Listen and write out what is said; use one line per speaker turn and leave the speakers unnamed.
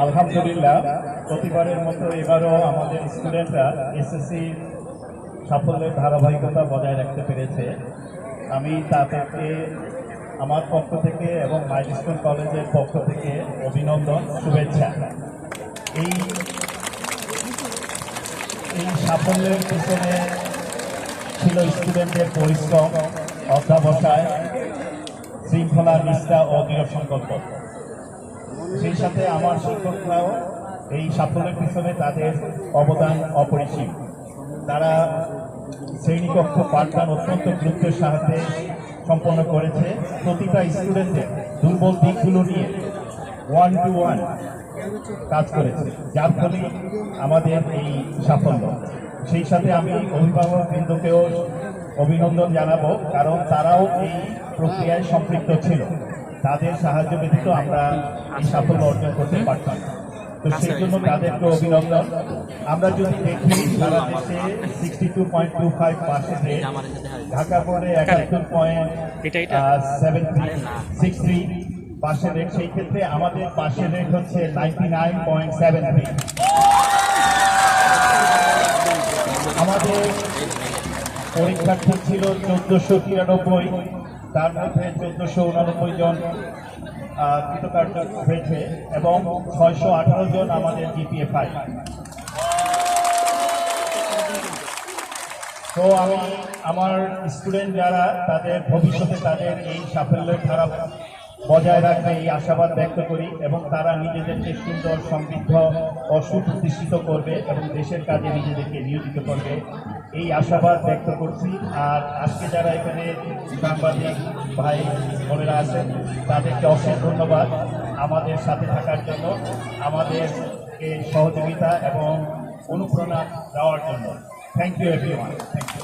আলহামদুলিল্লাহ প্রতিবারের মতো এবারও আমাদের স্টুডেন্টরা এসএসসি সাফল্যের ধারাবাহিকতা বজায় রাখতে পেরেছে। আমি তাদেরকে আমার পক্ষ থেকে এবং মাইলস্টোন কলেজের পক্ষ থেকে অভিনন্দন, শুভেচ্ছা। এই সাফল্যের পিছনে ছিল স্টুডেন্টদের পরিশ্রম, অধ্যাবসায়, শৃঙ্খলা, নিষ্ঠা ও দৃঢ় সংকল্প। সেই সাথে আমার শিক্ষকরাও এই সাফল্যের পিছনে তাদের অবদান অপরিসীম। তারা শ্রেণীকক্ষ পাঠদান অত্যন্ত গুরুত্বের সাথে সম্পন্ন করেছে। প্রতিটা স্টুডেন্টের দুর্বল দিকগুলো নিয়ে 1-to-1 কাজ করেছে, যার ফলে আমাদের এই সাফল্য। সেই সাথে আমি অভিভাবকবৃন্দকেও অভিনন্দন জানাবো, কারণ তারাও এই প্রক্রিয়ায় সম্পৃক্ত ছিল। তাদের সাহায্য ব্যতীত আমরা এই সাফল্য অর্জন করতে পারতাম। তো সেই জন্য তাদেরকে অভিনন্দন। আমরা যদি দেখি সারা দেশে 62.25 পাশের রেট, ঢাকা বোর্ডে 71.63 পাশের রেট। সেই ক্ষেত্রে আমাদের পাশের রেট হচ্ছে 99.73। আমাদের পরীক্ষার্থী ছিল 1493, তার মধ্যে 1489 জন কৃতকার্য হয়েছে এবং 618 জন আমাদের জিপিএ 5। তো আমি আমার স্টুডেন্ট যারা তাদের ভবিষ্যতে তাদের এই সাফল্যের ধারা বজায় রাখবে এই আশাবাদ ব্যক্ত করি, এবং তারা নিজেদেরকে সুন্দর, সমৃদ্ধ ও সুপ্রতিষ্ঠিত করবে এবং দেশের কাজে নিজেদেরকে নিয়োজিত করবে, এই আশাবাদ ব্যক্ত করছি। আর আজকে যারা এখানে সাংবাদিক ভাই বোনেরা আছেন, তাদেরকে অশেষ ধন্যবাদ আমাদের সাথে থাকার জন্য, আমাদেরকে সহযোগিতা এবং অনুপ্রেরণা দেওয়ার জন্য। Thank you everyone. Thank you.